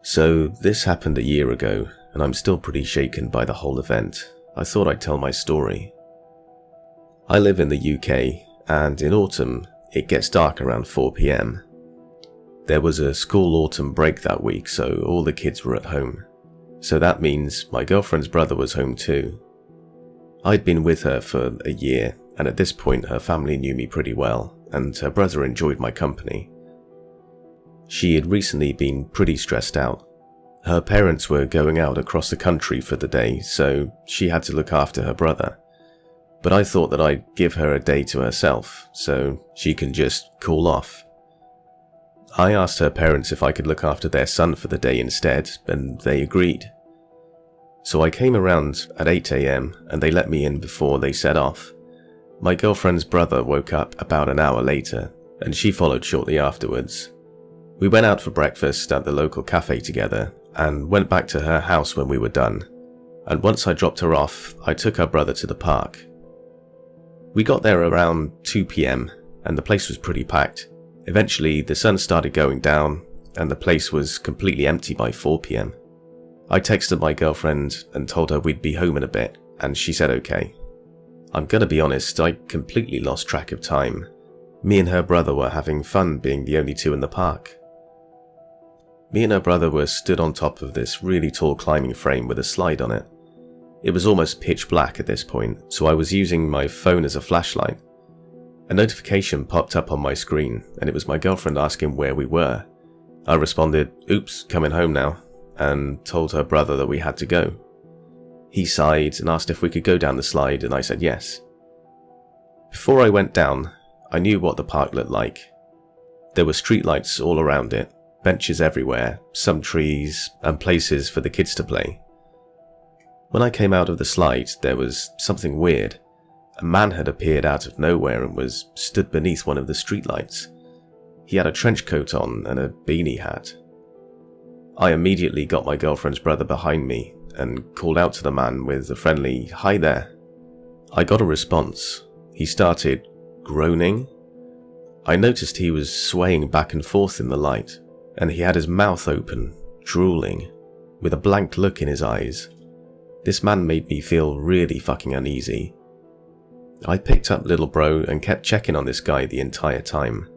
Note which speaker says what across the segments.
Speaker 1: So this happened a year ago, and I'm still pretty shaken by the whole event. I thought I'd tell my story. I live in the UK, and in autumn, it gets dark around 4 PM. There was a school autumn break that week, so all the kids were at home. So that means my girlfriend's brother was home too. I'd been with her for a year, and at this point her family knew me pretty well, and her brother enjoyed my company. She had recently been pretty stressed out. Her parents were going out across the country for the day, so she had to look after her brother. But I thought that I'd give her a day to herself, so she can just cool off. I asked her parents if I could look after their son for the day instead, and they agreed. So I came around at 8 AM, and they let me in before they set off. My girlfriend's brother woke up about an hour later, and she followed shortly afterwards. We went out for breakfast at the local cafe together, and went back to her house when we were done. And once I dropped her off, I took her brother to the park. We got there around 2 PM, and the place was pretty packed. Eventually, the sun started going down, and the place was completely empty by 4 PM. I texted my girlfriend and told her we'd be home in a bit, and she said okay. I'm gonna be honest, I completely lost track of time. Me and her brother were having fun being the only two in the park. Me and her brother were stood on top of this really tall climbing frame with a slide on it. It was almost pitch black at this point, so I was using my phone as a flashlight. A notification popped up on my screen, and it was my girlfriend asking where we were. I responded, "Oops, coming home now," and told her brother that we had to go. He sighed and asked if we could go down the slide, and I said yes. Before I went down, I knew what the park looked like. There were streetlights all around it, benches everywhere, some trees, and places for the kids to play. When I came out of the slide, there was something weird. A man had appeared out of nowhere and was stood beneath one of the streetlights. He had a trench coat on and a beanie hat. I immediately got my girlfriend's brother behind me and called out to the man with a friendly "Hi there." I got a response. He started groaning. I noticed he was swaying back and forth in the light, and he had his mouth open, drooling, with a blank look in his eyes. This man made me feel really fucking uneasy. I picked up little bro and kept checking on this guy the entire time.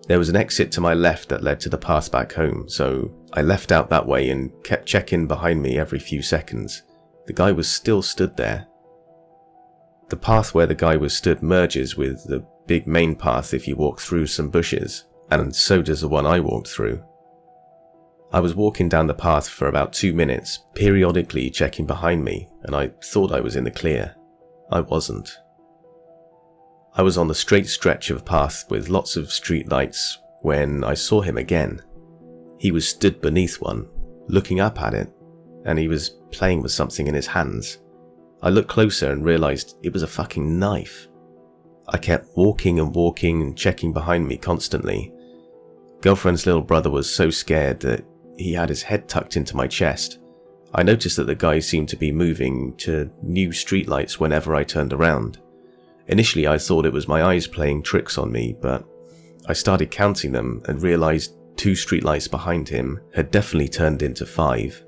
Speaker 1: There was an exit to my left that led to the path back home, so I left out that way and kept checking behind me every few seconds. The guy was still stood there. The path where the guy was stood merges with the big main path if you walk through some bushes, and so does the one I walked through. I was walking down the path for about 2 minutes, periodically checking behind me, and I thought I was in the clear. I wasn't. I was on the straight stretch of path with lots of street lights when I saw him again. He was stood beneath one, looking up at it, and he was playing with something in his hands. I looked closer and realized it was a fucking knife. I kept walking and checking behind me constantly. Girlfriend's little brother was so scared that he had his head tucked into my chest. I noticed that the guy seemed to be moving to new streetlights whenever I turned around. Initially I thought it was my eyes playing tricks on me, but I started counting them and realized 2 streetlights behind him had definitely turned into 5.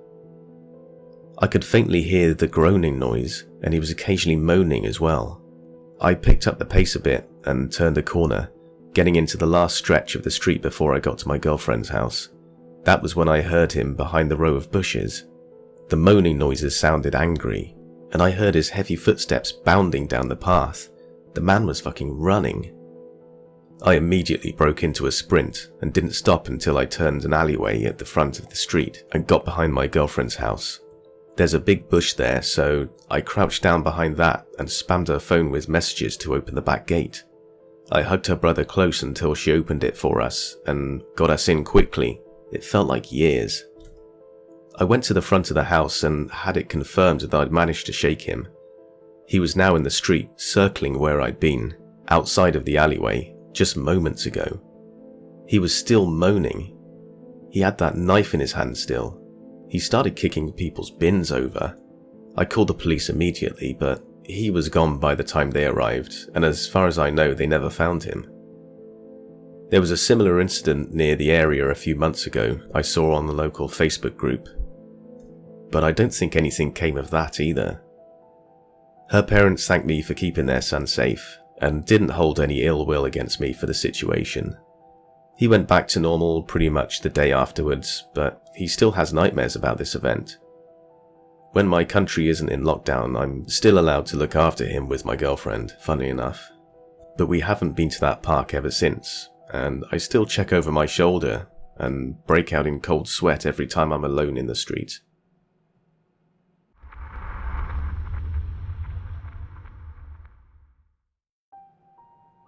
Speaker 1: I could faintly hear the groaning noise, and he was occasionally moaning as well. I picked up the pace a bit and turned a corner, getting into the last stretch of the street before I got to my girlfriend's house. That was when I heard him behind the row of bushes. The moaning noises sounded angry, and I heard his heavy footsteps bounding down the path. The man was fucking running. I immediately broke into a sprint and didn't stop until I turned an alleyway at the front of the street and got behind my girlfriend's house. There's a big bush there, so I crouched down behind that and spammed her phone with messages to open the back gate. I hugged her brother close until she opened it for us and got us in quickly. It felt like years. I went to the front of the house and had it confirmed that I'd managed to shake him. He was now in the street, circling where I'd been, outside of the alleyway, just moments ago. He was still moaning. He had that knife in his hand still. He started kicking people's bins over. I called the police immediately, but he was gone by the time they arrived, and as far as I know, they never found him. There was a similar incident near the area a few months ago I saw on the local Facebook group, but I don't think anything came of that either. Her parents thanked me for keeping their son safe and didn't hold any ill will against me for the situation. He went back to normal pretty much the day afterwards, but he still has nightmares about this event. When my country isn't in lockdown, I'm still allowed to look after him with my girlfriend, funny enough. But we haven't been to that park ever since, and I still check over my shoulder and break out in cold sweat every time I'm alone in the street.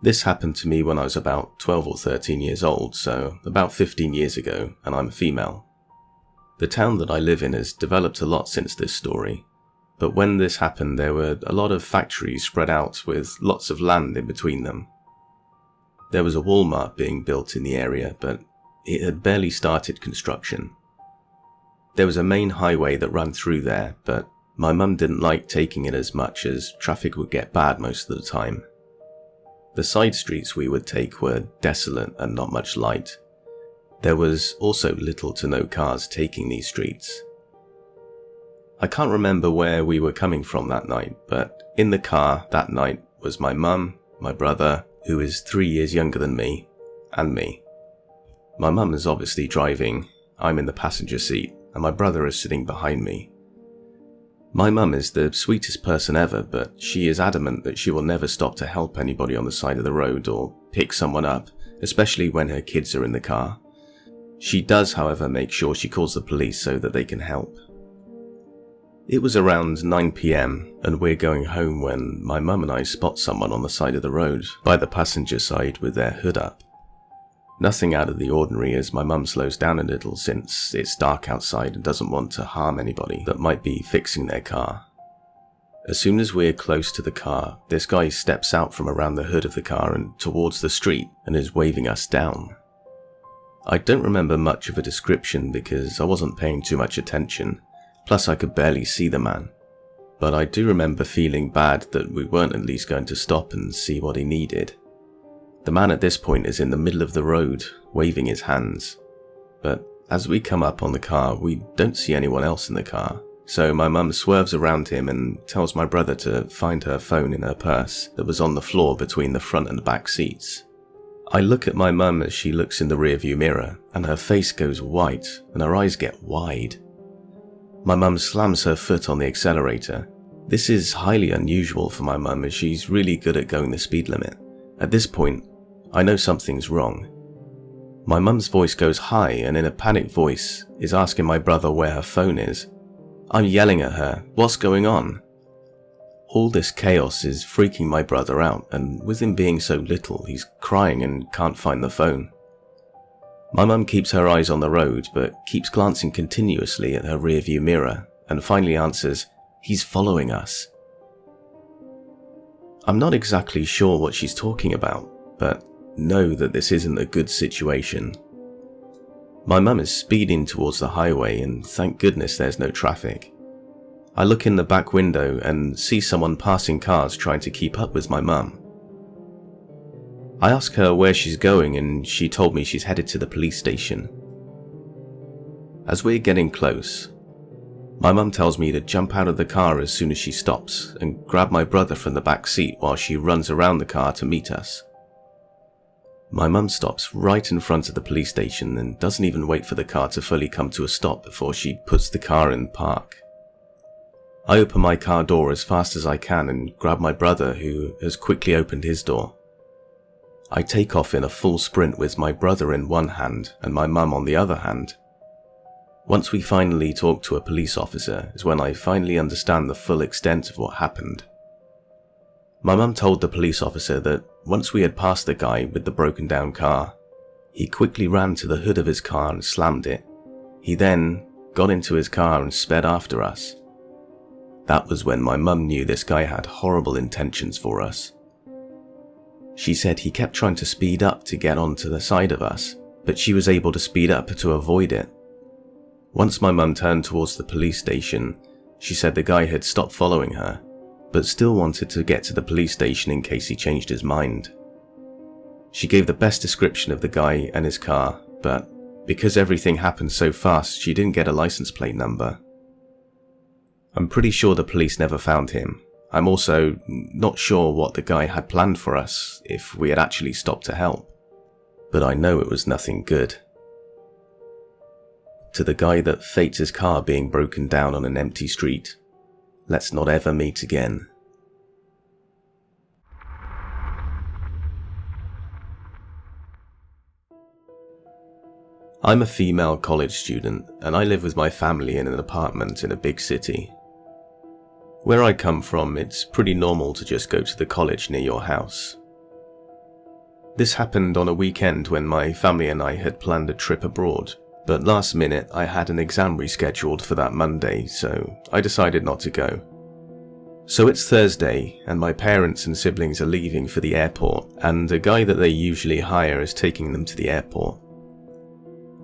Speaker 1: This happened to me when I was about 12 or 13 years old, so about 15 years ago, and I'm a female. The town that I live in has developed a lot since this story, but when this happened there were a lot of factories spread out with lots of land in between them. There was a Walmart being built in the area, but it had barely started construction. There was a main highway that ran through there, but my mum didn't like taking it as much as traffic would get bad most of the time. The side streets we would take were desolate and not much light. There was also little to no cars taking these streets. I can't remember where we were coming from that night, but in the car that night was my mum, my brother, who is 3 years younger than me, and me. My mum is obviously driving, I'm in the passenger seat, and my brother is sitting behind me. My mum is the sweetest person ever, but she is adamant that she will never stop to help anybody on the side of the road or pick someone up, especially when her kids are in the car. She does, however, make sure she calls the police so that they can help. It was around 9 PM and we're going home when my mum and I spot someone on the side of the road by the passenger side with their hood up. Nothing out of the ordinary as my mum slows down a little since it's dark outside and doesn't want to harm anybody that might be fixing their car. As soon as we're close to the car, this guy steps out from around the hood of the car and towards the street and is waving us down. I don't remember much of a description because I wasn't paying too much attention, plus I could barely see the man. But I do remember feeling bad that we weren't at least going to stop and see what he needed. The man at this point is in the middle of the road, waving his hands. But as we come up on the car, we don't see anyone else in the car, so my mum swerves around him and tells my brother to find her phone in her purse that was on the floor between the front and back seats. I look at my mum as she looks in the rearview mirror, and her face goes white and her eyes get wide. My mum slams her foot on the accelerator. This is highly unusual for my mum as she's really good at going the speed limit. At this point, I know something's wrong. My mum's voice goes high and in a panicked voice is asking my brother where her phone is. I'm yelling at her, "What's going on?" All this chaos is freaking my brother out, and with him being so little, he's crying and can't find the phone. My mum keeps her eyes on the road, but keeps glancing continuously at her rearview mirror, and finally answers, "He's following us." I'm not exactly sure what she's talking about, but know that this isn't a good situation. My mum is speeding towards the highway, and thank goodness there's no traffic. I look in the back window and see someone passing cars trying to keep up with my mum. I ask her where she's going and she told me she's headed to the police station. As we're getting close, my mum tells me to jump out of the car as soon as she stops and grab my brother from the back seat while she runs around the car to meet us. My mum stops right in front of the police station and doesn't even wait for the car to fully come to a stop before she puts the car in park. I open my car door as fast as I can and grab my brother, who has quickly opened his door. I take off in a full sprint with my brother in one hand and my mum on the other hand. Once we finally talk to a police officer is when I finally understand the full extent of what happened. My mum told the police officer that once we had passed the guy with the broken down car, he quickly ran to the hood of his car and slammed it. He then got into his car and sped after us. That was when my mum knew this guy had horrible intentions for us. She said he kept trying to speed up to get onto the side of us, but she was able to speed up to avoid it. Once my mum turned towards the police station, she said the guy had stopped following her, but still wanted to get to the police station in case he changed his mind. She gave the best description of the guy and his car, but because everything happened so fast, she didn't get a license plate number. I'm pretty sure the police never found him. I'm also not sure what the guy had planned for us if we had actually stopped to help, but I know it was nothing good. To the guy that faked his car being broken down on an empty street, let's not ever meet again. I'm a female college student, and I live with my family in an apartment in a big city. Where I come from, it's pretty normal to just go to the college near your house. This happened on a weekend when my family and I had planned a trip abroad, but last minute I had an exam rescheduled for that Monday, so I decided not to go. So it's Thursday, and my parents and siblings are leaving for the airport, and a guy that they usually hire is taking them to the airport.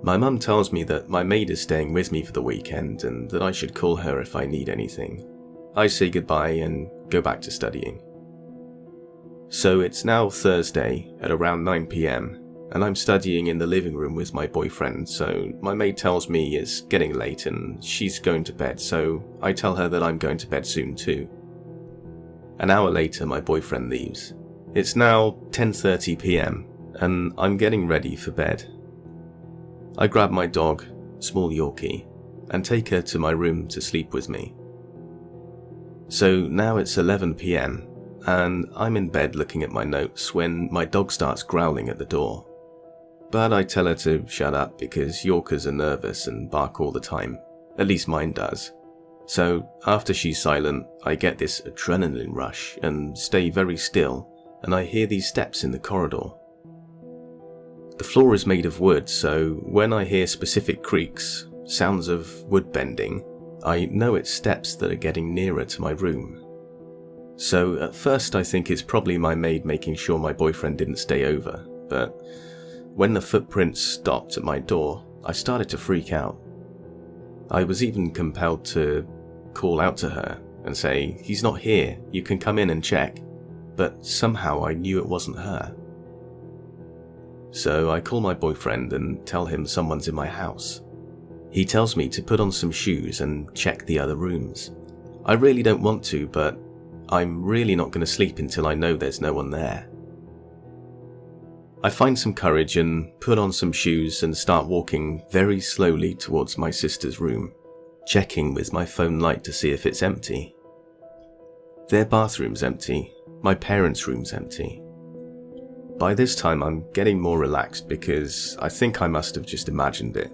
Speaker 1: My mum tells me that my maid is staying with me for the weekend and that I should call her if I need anything. I say goodbye and go back to studying. So it's now Thursday at around 9 PM, and I'm studying in the living room with my boyfriend, so my maid tells me it's getting late and she's going to bed, so I tell her that I'm going to bed soon too. An hour later, my boyfriend leaves. It's now 10:30 PM, and I'm getting ready for bed. I grab my dog, small Yorkie, and take her to my room to sleep with me. So now it's 11 PM, and I'm in bed looking at my notes when my dog starts growling at the door. But I tell her to shut up because Yorkers are nervous and bark all the time, at least mine does. So after she's silent, I get this adrenaline rush and stay very still, and I hear these steps in the corridor. The floor is made of wood, so when I hear specific creaks, sounds of wood bending, I know it's steps that are getting nearer to my room. So at first I think it's probably my maid making sure my boyfriend didn't stay over, but when the footprints stopped at my door, I started to freak out. I was even compelled to call out to her and say, "He's not here, you can come in and check," but somehow I knew it wasn't her. So I call my boyfriend and tell him someone's in my house. He tells me to put on some shoes and check the other rooms. I really don't want to, but I'm really not going to sleep until I know there's no one there. I find some courage and put on some shoes and start walking very slowly towards my sister's room, checking with my phone light to see if it's empty. Their bathroom's empty, my parents' room's empty. By this time I'm getting more relaxed because I think I must have just imagined it.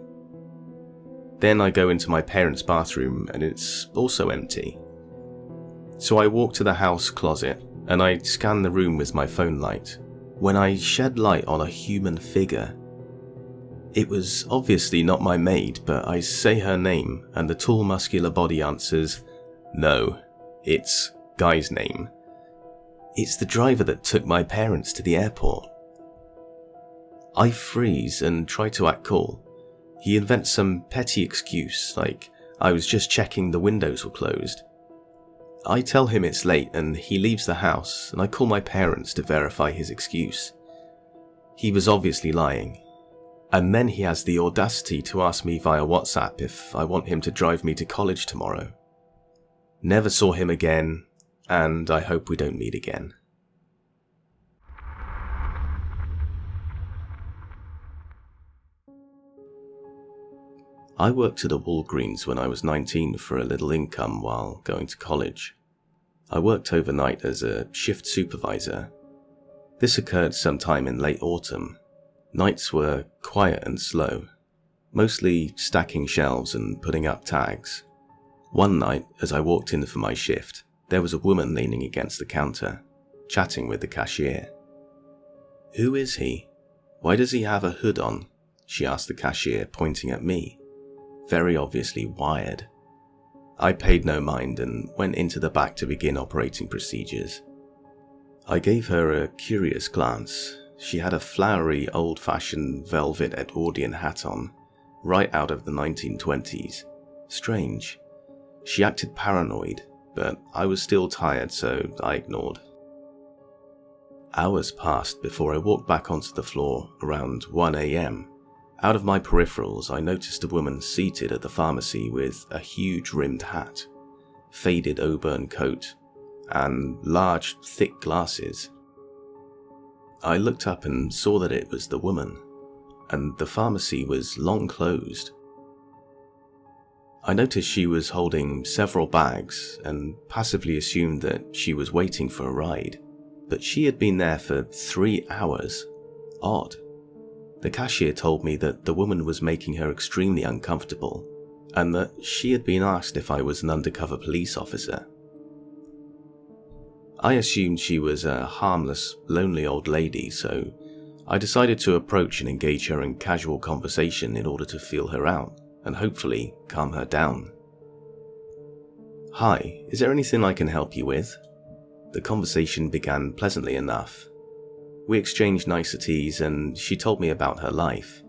Speaker 1: Then I go into my parents' bathroom and it's also empty. So I walk to the house closet and I scan the room with my phone light when I shed light on a human figure. It was obviously not my maid, but I say her name and the tall muscular body answers, "No, it's Guy's name. It's the driver that took my parents to the airport." I freeze and try to act cool. He invents some petty excuse, like I was just checking the windows were closed. I tell him it's late and he leaves the house, and I call my parents to verify his excuse. He was obviously lying. And then he has the audacity to ask me via WhatsApp if I want him to drive me to college tomorrow. Never saw him again, and I hope we don't meet again. I worked at a Walgreens when I was 19 for a little income while going to college. I worked overnight as a shift supervisor. This occurred sometime in late autumn. Nights were quiet and slow, mostly stacking shelves and putting up tags. One night, as I walked in for my shift, there was a woman leaning against the counter, chatting with the cashier. "Who is he? Why does he have a hood on?" she asked the cashier, pointing at me. Very obviously wired. I paid no mind and went into the back to begin operating procedures. I gave her a curious glance. She had a flowery, old-fashioned velvet Edwardian hat on, right out of the 1920s. Strange. She acted paranoid, but I was still tired, so I ignored. Hours passed before I walked back onto the floor around 1 AM. Out of my peripherals, I noticed a woman seated at the pharmacy with a huge rimmed hat, faded auburn coat, and large, thick glasses. I looked up and saw that it was the woman, and the pharmacy was long closed. I noticed she was holding several bags and passively assumed that she was waiting for a ride, but she had been there for 3 hours. Odd. The cashier told me that the woman was making her extremely uncomfortable, and that she had been asked if I was an undercover police officer. I assumed she was a harmless, lonely old lady, so I decided to approach and engage her in casual conversation in order to feel her out and hopefully calm her down. "Hi, is there anything I can help you with?" The conversation began pleasantly enough. We exchanged niceties and she told me about her life.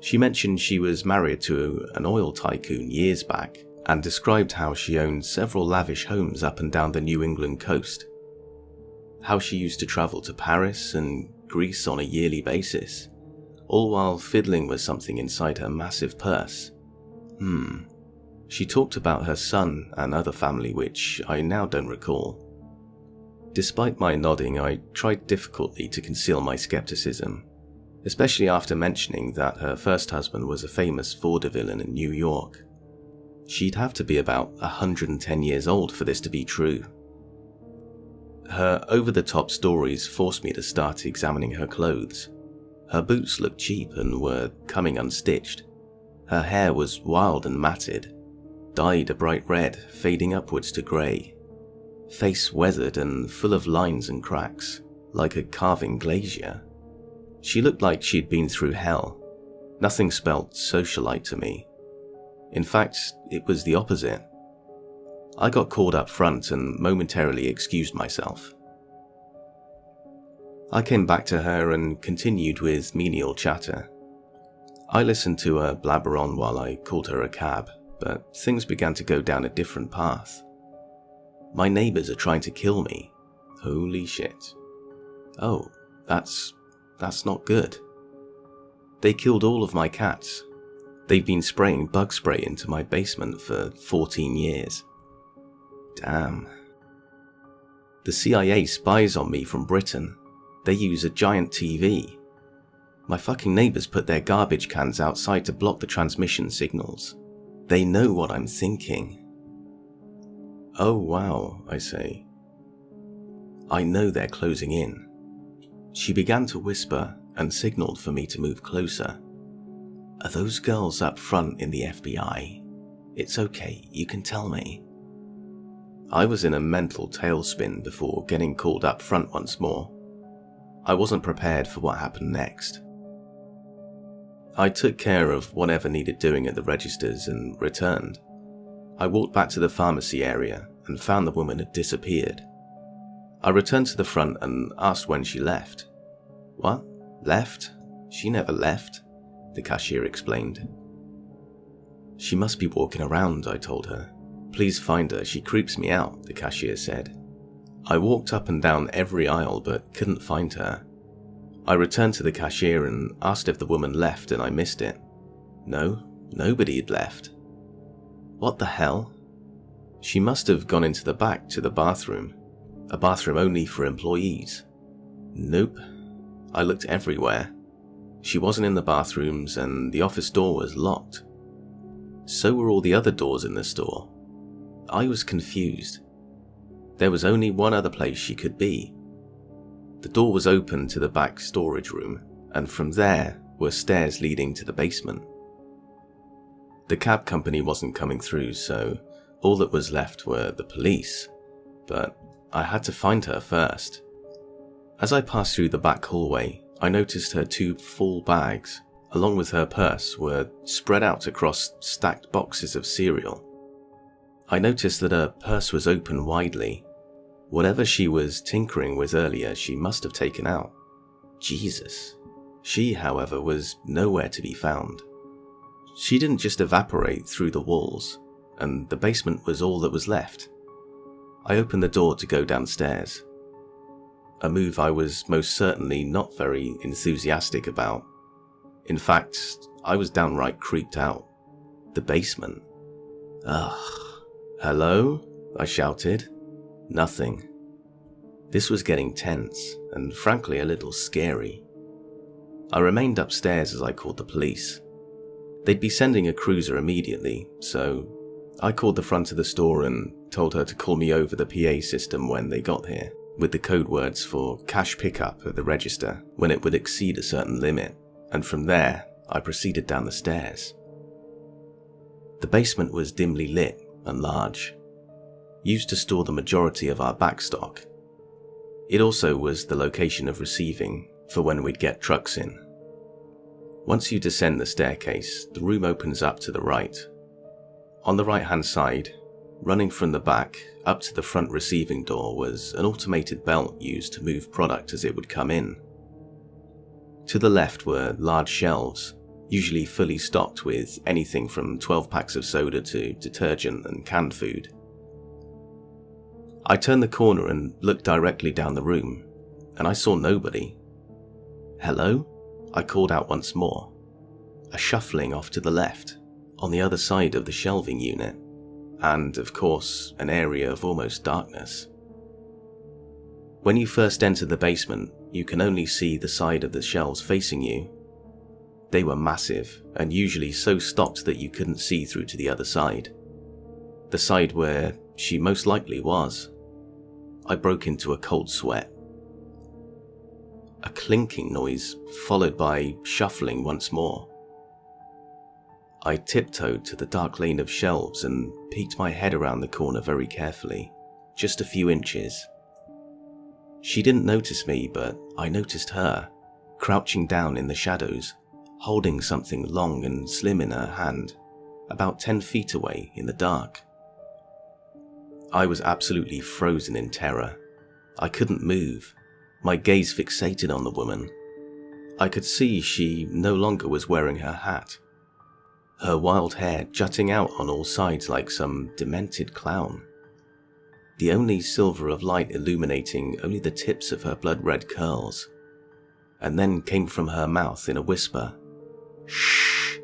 Speaker 1: She mentioned she was married to an oil tycoon years back and described how she owned several lavish homes up and down the New England coast. How she used to travel to Paris and Greece on a yearly basis, all while fiddling with something inside her massive purse. She talked about her son and other family, which I now don't recall. Despite my nodding, I tried difficultly to conceal my skepticism, especially after mentioning that her first husband was a famous vaudevillain in New York. She'd have to be about 110 years old for this to be true. Her over-the-top stories forced me to start examining her clothes. Her boots looked cheap and were coming unstitched. Her hair was wild and matted, dyed a bright red, fading upwards to grey. Face weathered and full of lines and cracks, like a carving glazier. She looked like she'd been through hell. Nothing spelt socialite to me. In fact, it was the opposite. I got called up front and momentarily excused myself. I came back to her and continued with menial chatter. I listened to her blabber on while I called her a cab, but things began to go down a different path. "My neighbors are trying to kill me." Holy shit. "Oh, that's not good. They killed all of my cats. They've been spraying bug spray into my basement for 14 years. Damn. The CIA spies on me from Britain. They use a giant TV. My fucking neighbors put their garbage cans outside to block the transmission signals. They know what I'm thinking." "Oh wow," I say. "I know they're closing in." She began to whisper and signaled for me to move closer. "Are those girls up front in the FBI? It's okay, you can tell me." I was in a mental tailspin before getting called up front once more. I wasn't prepared for what happened next. I took care of whatever needed doing at the registers and returned. I walked back to the pharmacy area and found the woman had disappeared. I returned to the front and asked when she left. "What? Left? She never left," the cashier explained. "She must be walking around," I told her. "Please find her, she creeps me out," the cashier said. I walked up and down every aisle but couldn't find her. I returned to the cashier and asked if the woman left and I missed it. No, nobody had left. What the hell? She must have gone into the back to the bathroom, a bathroom only for employees. Nope. I looked everywhere. She wasn't in the bathrooms and the office door was locked. So were all the other doors in the store. I was confused. There was only one other place she could be. The door was open to the back storage room, and from there were stairs leading to the basement. The cab company wasn't coming through, so all that was left were the police, but I had to find her first. As I passed through the back hallway, I noticed her 2 full bags, along with her purse, were spread out across stacked boxes of cereal. I noticed that her purse was open widely. Whatever she was tinkering with earlier, she must have taken out. Jesus. She, however, was nowhere to be found. She didn't just evaporate through the walls, and the basement was all that was left. I opened the door to go downstairs. a move I was most certainly not very enthusiastic about. In fact, I was downright creeped out. The basement. Ugh. Hello? I shouted. Nothing. This was getting tense, and frankly a little scary. I remained upstairs as I called the police. They'd be sending a cruiser immediately, so I called the front of the store and told her to call me over the PA system when they got here, with the code words for cash pickup at the register when it would exceed a certain limit, and from there I proceeded down the stairs. The basement was dimly lit and large, used to store the majority of our backstock. It also was the location of receiving for when we'd get trucks in. Once you descend the staircase, the room opens up to the right. On the right-hand side, running from the back up to the front receiving door, was an automated belt used to move product as it would come in. To the left were large shelves, usually fully stocked with anything from 12 packs of soda to detergent and canned food. I turned the corner and looked directly down the room, and I saw nobody. Hello? I called out once more. A shuffling off to the left, on the other side of the shelving unit, and, of course, an area of almost darkness. When you first enter the basement, you can only see the side of the shelves facing you. They were massive, and usually so stocked that you couldn't see through to the other side. The side where she most likely was. I broke into a cold sweat. A clinking noise, followed by shuffling once more. I tiptoed to the dark lane of shelves and peeked my head around the corner very carefully, just a few inches. She didn't notice me, but I noticed her, crouching down in the shadows, holding something long and slim in her hand, about 10 feet away in the dark. I was absolutely frozen in terror. I couldn't move, my gaze fixated on the woman. I could see she no longer was wearing her hat, her wild hair jutting out on all sides like some demented clown. The only silver of light illuminating only the tips of her blood-red curls. And then came from her mouth in a whisper, "Shh,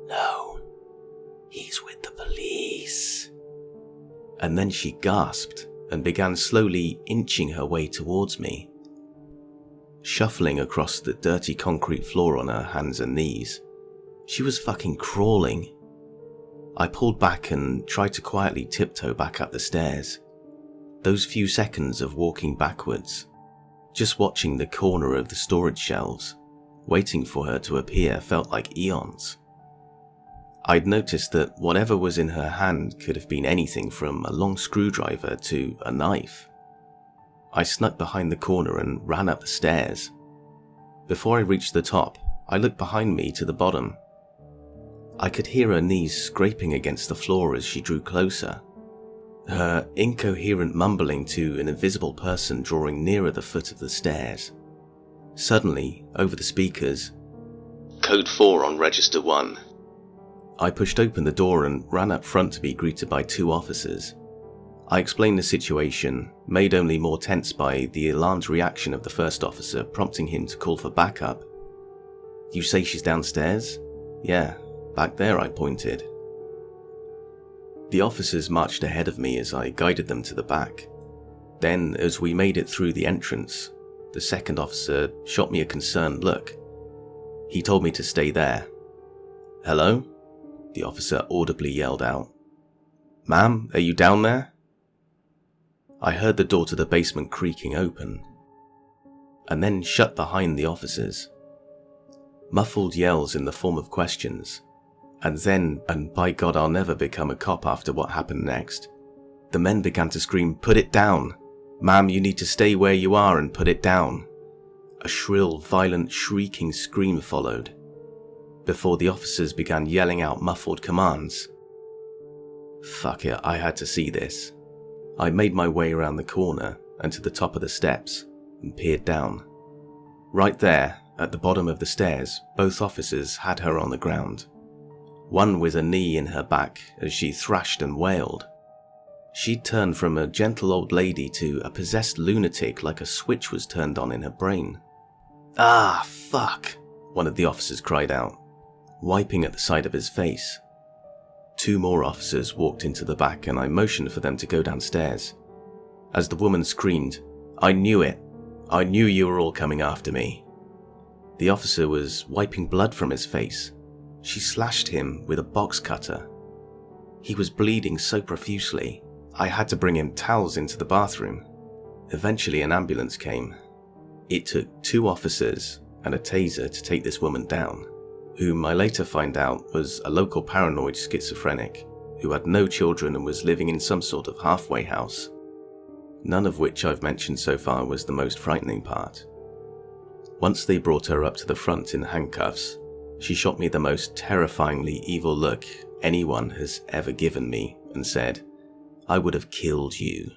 Speaker 1: no, he's with the police." And then she gasped and began slowly inching her way towards me, shuffling across the dirty concrete floor on her hands and knees. She was fucking crawling. I pulled back and tried to quietly tiptoe back up the stairs. Those few seconds of walking backwards, just watching the corner of the storage shelves, waiting for her to appear, felt like eons. I'd noticed that whatever was in her hand could have been anything from a long screwdriver to a knife. I snuck behind the corner and ran up the stairs. Before I reached the top, I looked behind me to the bottom. I could hear her knees scraping against the floor as she drew closer, her incoherent mumbling to an invisible person drawing nearer the foot of the stairs. Suddenly, over the speakers, "Code 4 on Register 1. I pushed open the door and ran up front to be greeted by 2 officers. I explained the situation, made only more tense by the alarmed reaction of the first officer, prompting him to call for backup. "You say she's downstairs?" "Yeah, back there," I pointed. The officers marched ahead of me as I guided them to the back. Then, as we made it through the entrance, the second officer shot me a concerned look. He told me to stay there. "Hello?" the officer audibly yelled out. "Ma'am, are you down there?" I heard the door to the basement creaking open, and then shut behind the officers. Muffled yells in the form of questions, and then, and by God I'll never become a cop after what happened next, the men began to scream, "Put it down! Ma'am, you need to stay where you are and put it down." A shrill, violent, shrieking scream followed, before the officers began yelling out muffled commands. Fuck it, I had to see this. I made my way around the corner and to the top of the steps and peered down. Right there, at the bottom of the stairs, both officers had her on the ground. One with a knee in her back as she thrashed and wailed. She'd turned from a gentle old lady to a possessed lunatic like a switch was turned on in her brain. "Ah, fuck," one of the officers cried out, wiping at the side of his face. 2 more officers walked into the back and I motioned for them to go downstairs. As the woman screamed, "I knew it. I knew you were all coming after me." The officer was wiping blood from his face. She slashed him with a box cutter. He was bleeding so profusely, I had to bring him towels into the bathroom. Eventually an ambulance came. It took 2 officers and a taser to take this woman down, whom I later find out was a local paranoid schizophrenic who had no children and was living in some sort of halfway house. None of which I've mentioned so far was the most frightening part. Once they brought her up to the front in handcuffs, she shot me the most terrifyingly evil look anyone has ever given me and said, "I would have killed you."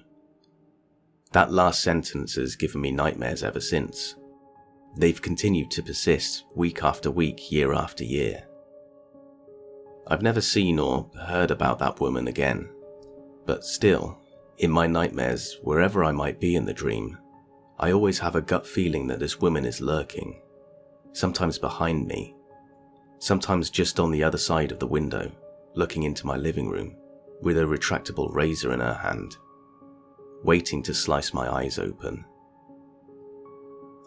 Speaker 1: That last sentence has given me nightmares ever since. They've continued to persist week after week, year after year. I've never seen or heard about that woman again, but still, in my nightmares, wherever I might be in the dream, I always have a gut feeling that this woman is lurking, sometimes behind me, sometimes just on the other side of the window, looking into my living room, with a retractable razor in her hand, waiting to slice my eyes open.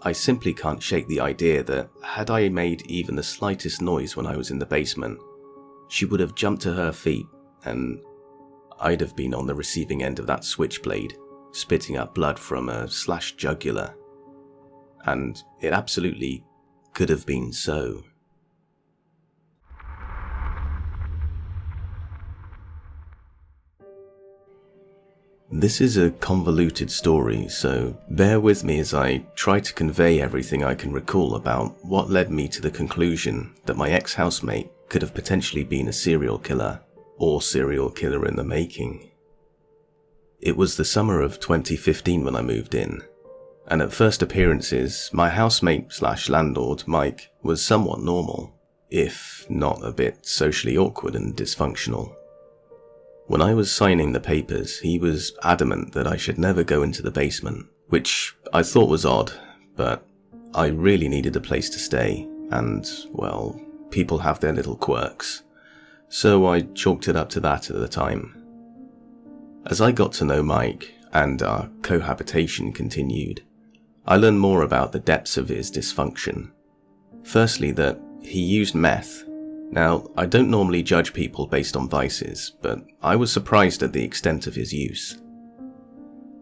Speaker 1: I simply can't shake the idea that had I made even the slightest noise when I was in the basement, she would have jumped to her feet and I'd have been on the receiving end of that switchblade, spitting up blood from a slashed jugular. And it absolutely could have been so. This is a convoluted story, so bear with me as I try to convey everything I can recall about what led me to the conclusion that my ex-housemate could have potentially been a serial killer, or serial killer in the making. It was the summer of 2015 when I moved in, and at first appearances, my housemate/landlord, Mike, was somewhat normal, if not a bit socially awkward and dysfunctional. When I was signing the papers, he was adamant that I should never go into the basement, which I thought was odd, but I really needed a place to stay, and, well, people have their little quirks, so I chalked it up to that at the time. As I got to know Mike, and our cohabitation continued, I learned more about the depths of his dysfunction. Firstly, that he used meth. Now, I don't normally judge people based on vices, but I was surprised at the extent of his use.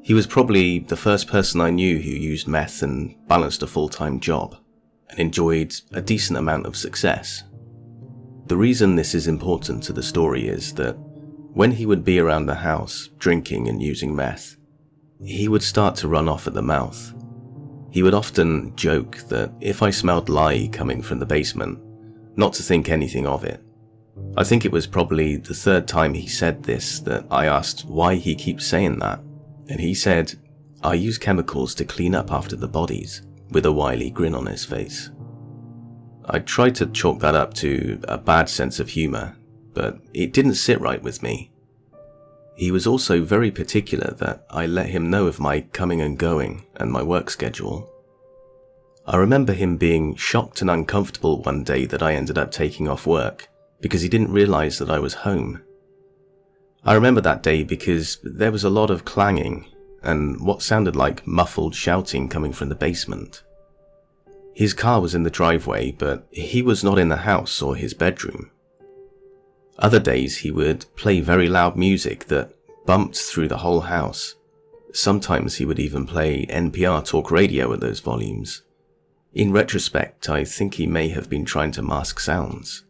Speaker 1: He was probably the first person I knew who used meth and balanced a full-time job, and enjoyed a decent amount of success. The reason this is important to the story is that when he would be around the house, drinking and using meth, he would start to run off at the mouth. He would often joke that if I smelled lye coming from the basement, not to think anything of it. I think it was probably the 3rd time he said this that I asked why he keeps saying that, and he said, "I use chemicals to clean up after the bodies," with a wily grin on his face. I tried to chalk that up to a bad sense of humour, but it didn't sit right with me. He was also very particular that I let him know of my coming and going and my work schedule. I remember him being shocked and uncomfortable one day that I ended up taking off work because he didn't realise that I was home. I remember that day because there was a lot of clanging and what sounded like muffled shouting coming from the basement. His car was in the driveway, but he was not in the house or his bedroom. Other days he would play very loud music that bumped through the whole house. Sometimes he would even play NPR talk radio at those volumes. In retrospect, I think he may have been trying to mask sounds.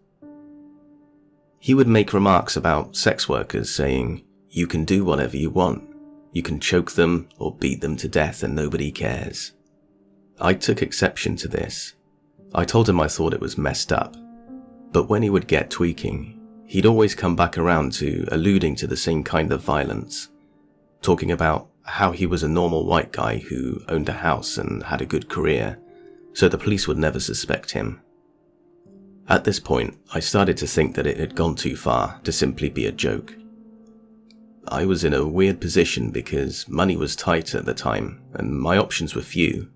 Speaker 1: He would make remarks about sex workers saying, "You can do whatever you want. You can choke them or beat them to death and nobody cares." I took exception to this. I told him I thought it was messed up. But when he would get tweaking, he'd always come back around to alluding to the same kind of violence, talking about how he was a normal white guy who owned a house and had a good career, so the police would never suspect him. At this point, I started to think that it had gone too far to simply be a joke. I was in a weird position because money was tight at the time and my options were few.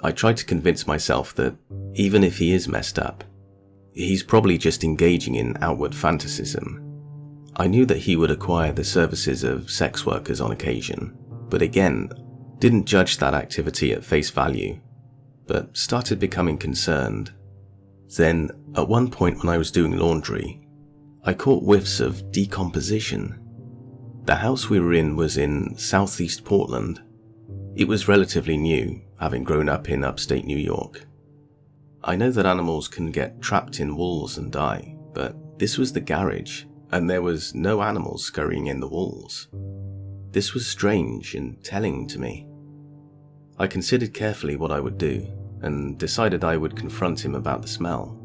Speaker 1: I tried to convince myself that even if he is messed up, he's probably just engaging in outward fantasism. I knew that he would acquire the services of sex workers on occasion, but again, didn't judge that activity at face value, but started becoming concerned. Then, at one point when I was doing laundry, I caught whiffs of decomposition. The house we were in was in southeast Portland. It was relatively new, having grown up in upstate New York. I know that animals can get trapped in walls and die, but this was the garage, and there was no animals scurrying in the walls. This was strange and telling to me. I considered carefully what I would do, and decided I would confront him about the smell.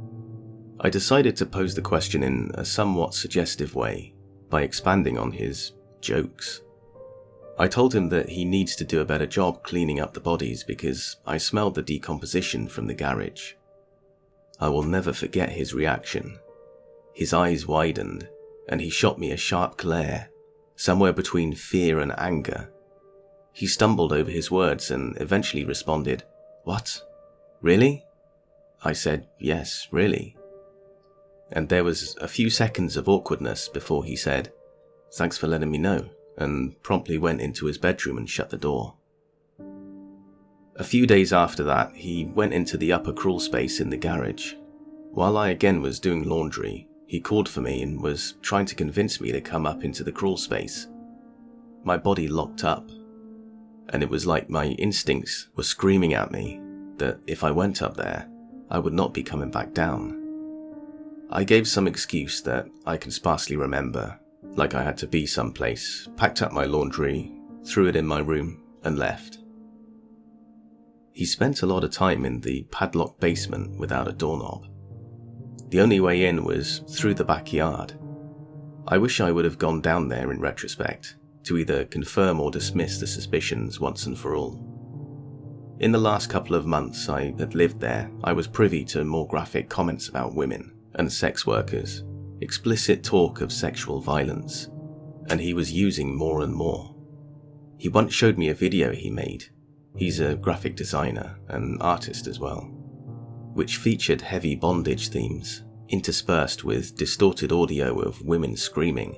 Speaker 1: I decided to pose the question in a somewhat suggestive way, by expanding on his jokes. I told him that he needs to do a better job cleaning up the bodies because I smelled the decomposition from the garage. I will never forget his reaction. His eyes widened, and he shot me a sharp glare, somewhere between fear and anger. He stumbled over his words and eventually responded, "What? Really?" I said, "Yes, really." And there was a few seconds of awkwardness before he said, "Thanks for letting me know," and promptly went into his bedroom and shut the door. A few days after that, he went into the upper crawl space in the garage. While I again was doing laundry, he called for me and was trying to convince me to come up into the crawl space. My body locked up, and it was like my instincts were screaming at me that if I went up there, I would not be coming back down. I gave some excuse that I can sparsely remember, like I had to be someplace, packed up my laundry, threw it in my room, and left. He spent a lot of time in the padlocked basement without a doorknob. The only way in was through the backyard. I wish I would have gone down there in retrospect, to either confirm or dismiss the suspicions once and for all. In the last couple of months I had lived there, I was privy to more graphic comments about women and sex workers, explicit talk of sexual violence, and he was using more and more. He once showed me a video he made. He's a graphic designer and artist as well, which featured heavy bondage themes, interspersed with distorted audio of women screaming,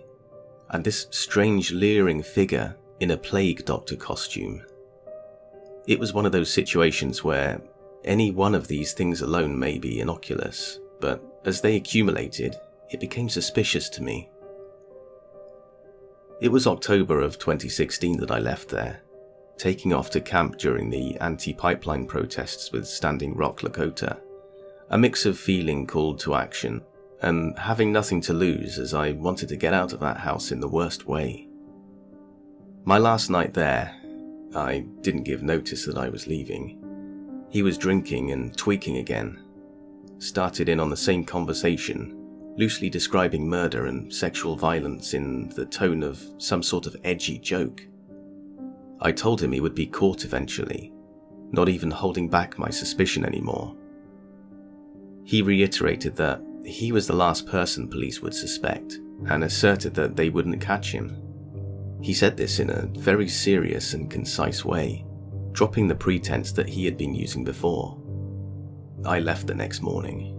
Speaker 1: and this strange leering figure in a plague doctor costume. It was one of those situations where any one of these things alone may be innocuous, but as they accumulated, it became suspicious to me. It was October of 2016 that I left there, taking off to camp during the anti-pipeline protests with Standing Rock, Lakota, a mix of feeling called to action and having nothing to lose as I wanted to get out of that house in the worst way. My last night there, I didn't give notice that I was leaving. He was drinking and tweaking again. Started in on the same conversation, loosely describing murder and sexual violence in the tone of some sort of edgy joke. I told him he would be caught eventually, not even holding back my suspicion anymore. He reiterated that he was the last person police would suspect, and asserted that they wouldn't catch him. He said this in a very serious and concise way, dropping the pretense that he had been using before. I left the next morning.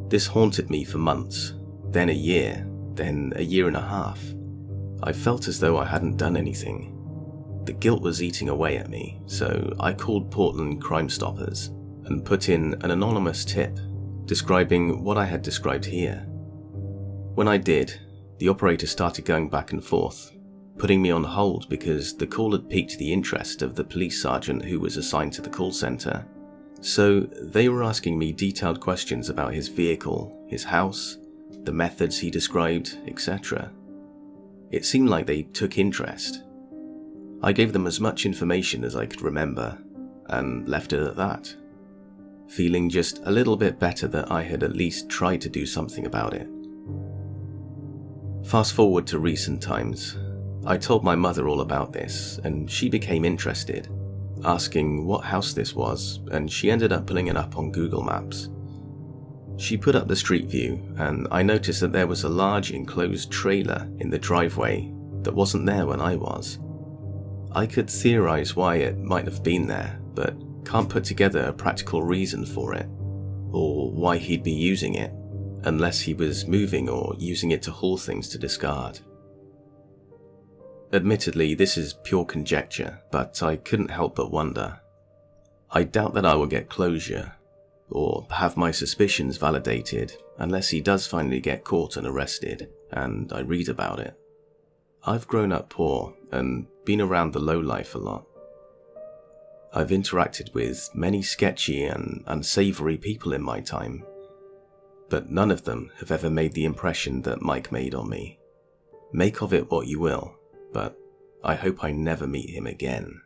Speaker 1: This haunted me for months, then a year, then a year and a half. I felt as though I hadn't done anything. The guilt was eating away at me, so I called Portland Crime Stoppers and put in an anonymous tip describing what I had described here. When I did, the operator started going back and forth, putting me on hold because the call had piqued the interest of the police sergeant who was assigned to the call center. So they were asking me detailed questions about his vehicle, his house, the methods he described, etc. It seemed like they took interest. I gave them as much information as I could remember, and left it at that, feeling just a little bit better that I had at least tried to do something about it. Fast forward to recent times. I told my mother all about this, and she became interested, asking what house this was, and she ended up pulling it up on Google Maps. She put up the street view, and I noticed that there was a large enclosed trailer in the driveway that wasn't there when I was. I could theorize why it might have been there, but can't put together a practical reason for it, or why he'd be using it, unless he was moving or using it to haul things to discard. Admittedly, this is pure conjecture, but I couldn't help but wonder. I doubt that I will get closure, or have my suspicions validated, unless he does finally get caught and arrested, and I read about it. I've grown up poor and been around the lowlife a lot. I've interacted with many sketchy and unsavory people in my time, but none of them have ever made the impression that Mike made on me. Make of it what you will, but I hope I never meet him again.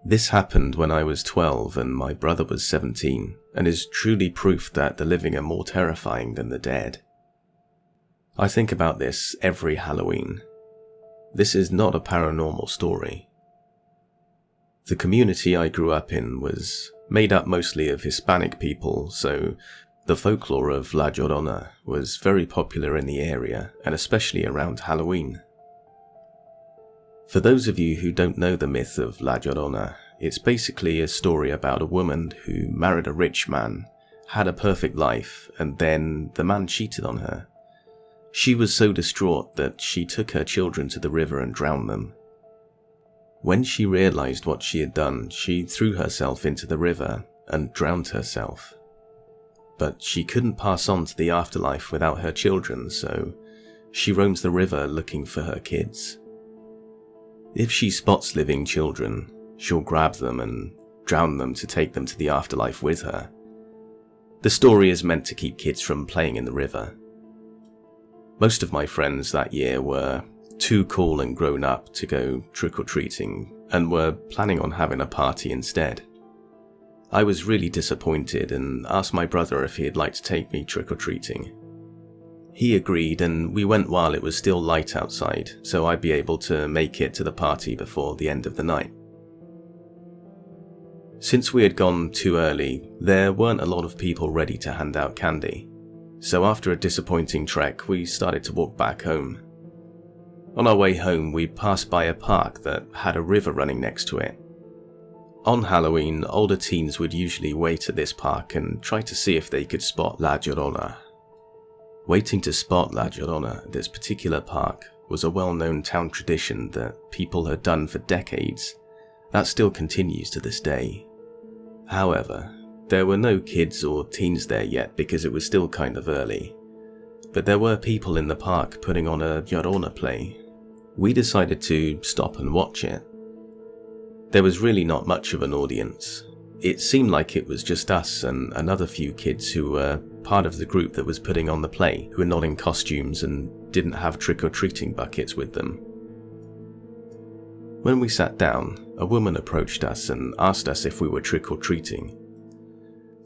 Speaker 1: This happened when I was 12 and my brother was 17, and is truly proof that the living are more terrifying than the dead. I think about this every Halloween. This is not a paranormal story. The community I grew up in was made up mostly of Hispanic people, so the folklore of La Llorona was very popular in the area, and especially around Halloween. For those of you who don't know the myth of La Llorona, it's basically a story about a woman who married a rich man, had a perfect life, and then the man cheated on her. She was so distraught that she took her children to the river and drowned them. When she realized what she had done, she threw herself into the river and drowned herself. But she couldn't pass on to the afterlife without her children, so she roams the river looking for her kids. If she spots living children, she'll grab them and drown them to take them to the afterlife with her. The story is meant to keep kids from playing in the river. Most of my friends that year were too cool and grown up to go trick-or-treating and were planning on having a party instead. I was really disappointed and asked my brother if he'd like to take me trick-or-treating. He agreed, and we went while it was still light outside, so I'd be able to make it to the party before the end of the night. Since we had gone too early, there weren't a lot of people ready to hand out candy, so after a disappointing trek, we started to walk back home. On our way home, we passed by a park that had a river running next to it. On Halloween, older teens would usually wait at this park and try to see if they could spot La Llorona. Waiting to spot La Llorona at this particular park was a well-known town tradition that people had done for decades. That still continues to this day. However, there were no kids or teens there yet because it was still kind of early. But there were people in the park putting on a Llorona play. We decided to stop and watch it. There was really not much of an audience. It seemed like it was just us and another few kids who were part of the group that was putting on the play, who were not in costumes and didn't have trick-or-treating buckets with them. When we sat down, a woman approached us and asked us if we were trick-or-treating.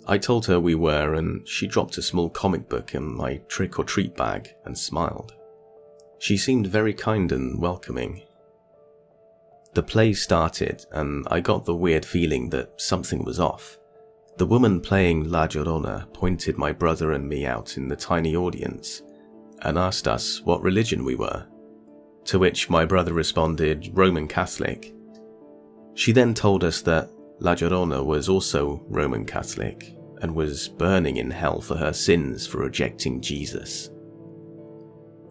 Speaker 1: I told her we were, and she dropped a small comic book in my trick-or-treat bag and smiled. She seemed very kind and welcoming. The play started, and I got the weird feeling that something was off. The woman playing La Llorona pointed my brother and me out in the tiny audience and asked us what religion we were, to which my brother responded, Roman Catholic. She then told us that La Llorona was also Roman Catholic and was burning in hell for her sins for rejecting Jesus.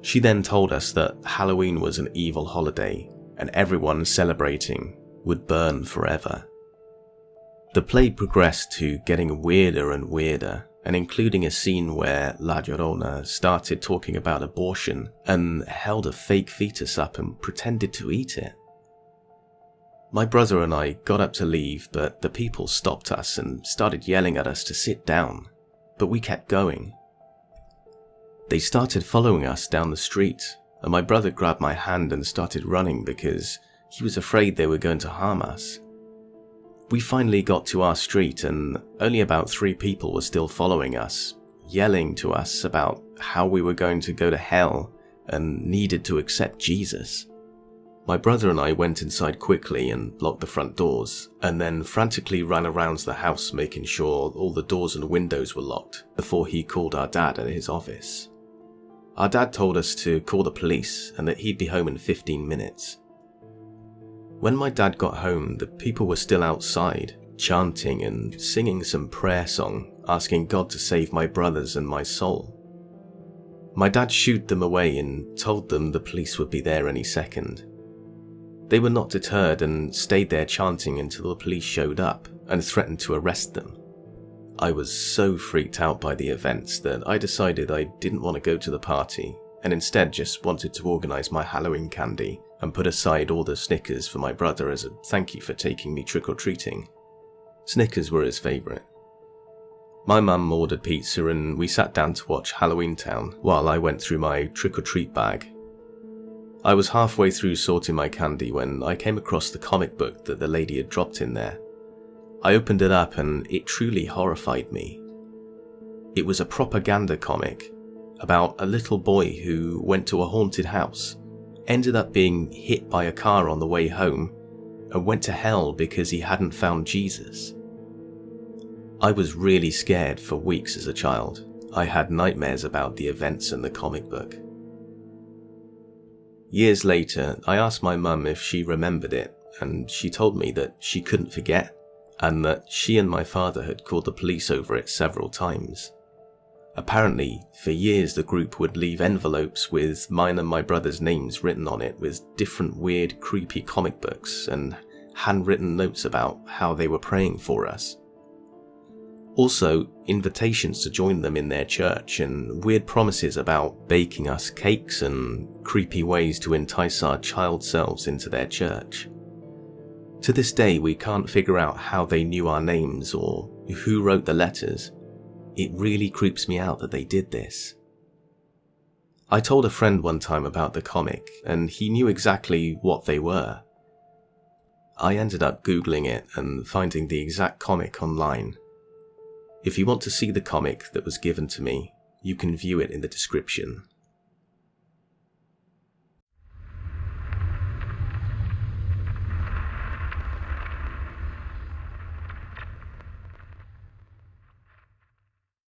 Speaker 1: She then told us that Halloween was an evil holiday and everyone celebrating would burn forever. The play progressed to getting weirder and weirder, and including a scene where La Llorona started talking about abortion and held a fake fetus up and pretended to eat it. My brother and I got up to leave, but the people stopped us and started yelling at us to sit down, but we kept going. They started following us down the street, and my brother grabbed my hand and started running because he was afraid they were going to harm us. We finally got to our street and only about 3 people were still following us, yelling to us about how we were going to go to hell and needed to accept Jesus. My brother and I went inside quickly and locked the front doors, and then frantically ran around the house making sure all the doors and windows were locked before he called our dad at his office. Our dad told us to call the police and that he'd be home in 15 minutes. When my dad got home, the people were still outside, chanting and singing some prayer song, asking God to save my brothers and my soul. My dad shooed them away and told them the police would be there any second. They were not deterred and stayed there chanting until the police showed up and threatened to arrest them. I was so freaked out by the events that I decided I didn't want to go to the party and instead just wanted to organise my Halloween candy and put aside all the Snickers for my brother as a thank you for taking me trick-or-treating. Snickers were his favourite. My mum ordered pizza and we sat down to watch Halloween Town while I went through my trick-or-treat bag. I was halfway through sorting my candy when I came across the comic book that the lady had dropped in there. I opened it up and it truly horrified me. It was a propaganda comic about a little boy who went to a haunted house, ended up being hit by a car on the way home, and went to hell because he hadn't found Jesus. I was really scared for weeks as a child. I had nightmares about the events in the comic book. Years later, I asked my mum if she remembered it, and she told me that she couldn't forget, and that she and my father had called the police over it several times. Apparently, for years the group would leave envelopes with mine and my brother's names written on it with different weird, creepy comic books and handwritten notes about how they were praying for us. Also, invitations to join them in their church and weird promises about baking us cakes and creepy ways to entice our child selves into their church. To this day, we can't figure out how they knew our names or who wrote the letters. It really creeps me out that they did this. I told a friend one time about the comic, and he knew exactly what they were. I ended up Googling it and finding the exact comic online. If you want to see the comic that was given to me, you can view it in the description.